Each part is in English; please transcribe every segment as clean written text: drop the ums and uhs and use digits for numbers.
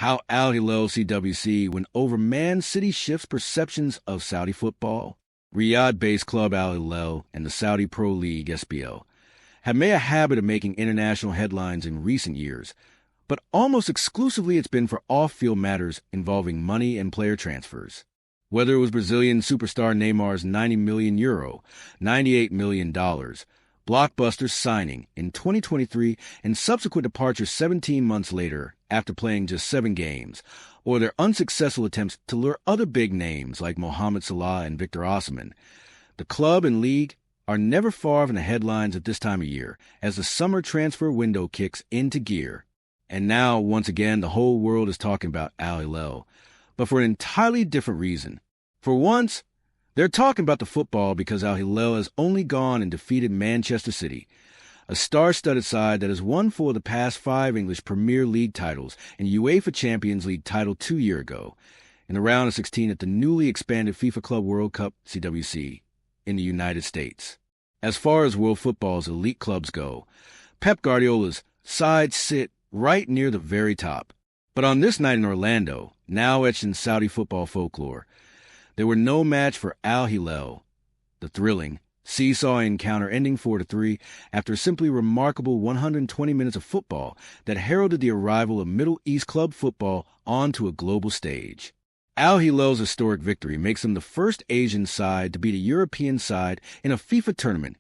How al-hilal CWC win over Man City shifts perceptions of Saudi football. Riyadh-based club al-Hilal and the Saudi Pro League SPL have made a habit of making international headlines in recent years, but almost exclusively it's been for off-field matters involving money and player transfers. Whether it was Brazilian superstar Neymar's €90 million, $98 million, blockbuster signing in 2023 and subsequent departure 17 months later after playing just 7 games, or their unsuccessful attempts to lure other big names like Mohamed Salah and Victor Osimhen, the club and league are never far from the headlines at this time of year as the summer transfer window kicks into gear. And now, once again, the whole world is talking about al-Hilal, but for an entirely different reason. For once, they're talking about the football because al-Hilal has only gone and defeated Manchester City, a star-studded side that has won 4 of the past 5 English Premier League titles and UEFA Champions League title 2 years ago, in the round of 16 at the newly expanded FIFA Club World Cup CWC in the United States. As far as world football's elite clubs go, Pep Guardiola's sides sit right near the very top. But on this night in Orlando, now etched in Saudi football folklore, they were no match for al-Hilal. The thrilling, seesaw encounter ending 4-3 after a simply remarkable 120 minutes of football that heralded the arrival of Middle East club football onto a global stage. Al-Hilal's historic victory makes them the first Asian side to beat a European side in a FIFA tournament.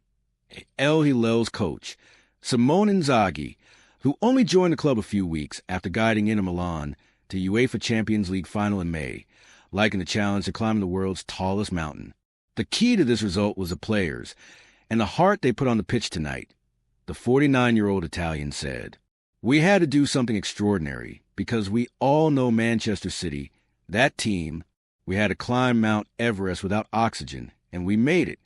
Al-Hilal's coach, Simone Inzaghi, who only joined the club a few weeks after guiding Inter Milan to UEFA Champions League final in May, likened the challenge to climbing the world's tallest mountain. The key to this result was the players and the heart they put on the pitch tonight. The 49-year-old Italian said, "We had to do something extraordinary because we all know Manchester City, that team. We had to climb Mount Everest without oxygen, and we made it."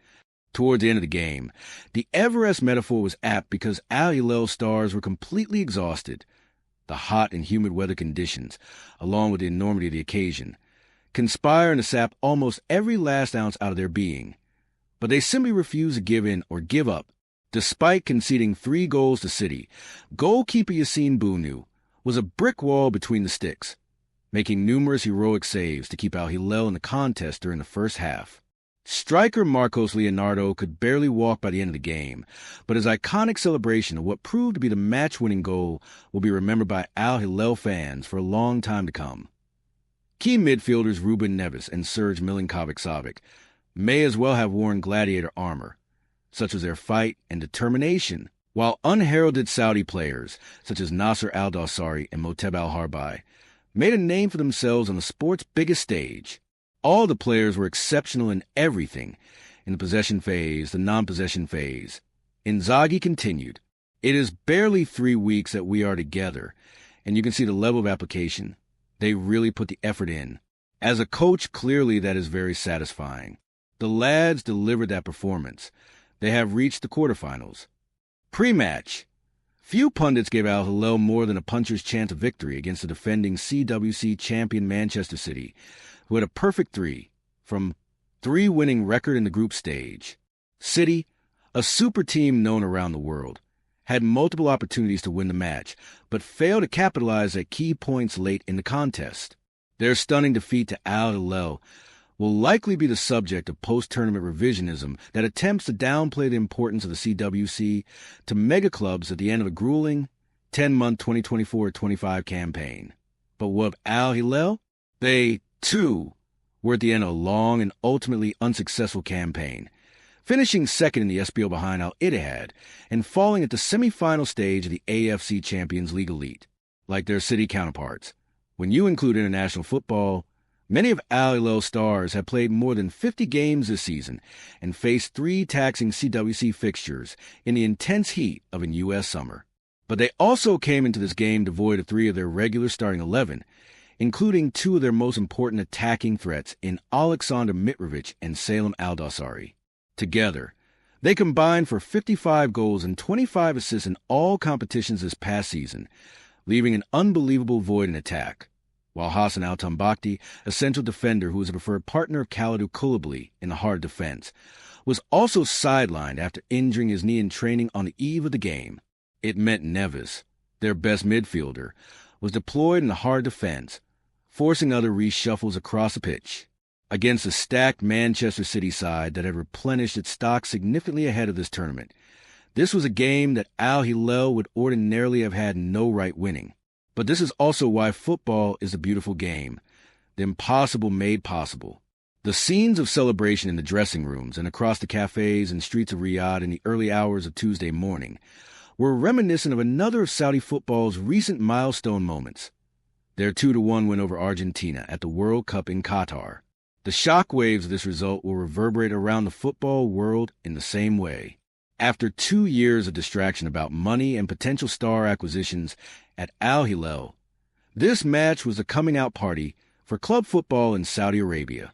Toward the end of the game, the Everest metaphor was apt because al-Hilal stars were completely exhausted. The hot and humid weather conditions, along with the enormity of the occasion, conspiring to sap almost every last ounce out of their being. But they simply refused to give in or give up. Despite conceding 3 goals to City, goalkeeper Yassine Bounou was a brick wall between the sticks, making numerous heroic saves to keep al-Hilal in the contest during the first half. Striker Marcos Leonardo could barely walk by the end of the game, but his iconic celebration of what proved to be the match-winning goal will be remembered by al-Hilal fans for a long time to come. Key midfielders Ruben Neves and Serge Milinkovic-Savic may as well have worn gladiator armor, such as their fight and determination, while unheralded Saudi players, such as Nasser al-Dawsari and Moteb al-Harbi, made a name for themselves on the sport's biggest stage. All the players were exceptional in everything, in the possession phase, the non-possession phase. Inzaghi continued, "It is barely 3 weeks that we are together, and you can see the level of application. They really put the effort in. As a coach, clearly that is very satisfying. The lads delivered that performance. They have reached the quarterfinals." Pre-match. Few pundits gave al-Hilal more than a puncher's chance of victory against the defending CWC champion Manchester City, who had a perfect 3 from 3 winning record in the group stage. City, a super team known around the world, had multiple opportunities to win the match, but failed to capitalize at key points late in the contest. Their stunning defeat to al-Hilal will likely be the subject of post-tournament revisionism that attempts to downplay the importance of the CWC to mega clubs at the end of a grueling 10-month 2024-25 campaign. But what of al-Hilal? They, too, were at the end of a long and ultimately unsuccessful campaign, finishing second in the SPL behind al-Ittihad and falling at the semi-final stage of the AFC Champions League Elite. Like their City counterparts, when you include international football, many of al-Hilal's stars have played more than 50 games this season and faced 3 taxing CWC fixtures in the intense heat of a U.S. summer. But they also came into this game devoid of 3 of their regular starting 11, including 2 of their most important attacking threats in Alexander Mitrovic and Salem al-Dawsari. Together, they combined for 55 goals and 25 assists in all competitions this past season, leaving an unbelievable void in attack, while Hassan al-Tambakti, a central defender who was a preferred partner of Khalidou Koulibaly in the hard defense, was also sidelined after injuring his knee in training on the eve of the game. It meant Neves, their best midfielder, was deployed in the hard defense, forcing other reshuffles across the pitch. Against a stacked Manchester City side that had replenished its stock significantly ahead of this tournament, this was a game that al-Hilal would ordinarily have had no right winning. But this is also why football is a beautiful game, the impossible made possible. The scenes of celebration in the dressing rooms and across the cafes and streets of Riyadh in the early hours of Tuesday morning were reminiscent of another of Saudi football's recent milestone moments, their 2-1 win over Argentina at the World Cup in Qatar. The shockwaves of this result will reverberate around the football world in the same way. After 2 years of distraction about money and potential star acquisitions at al-Hilal, this match was a coming-out party for club football in Saudi Arabia.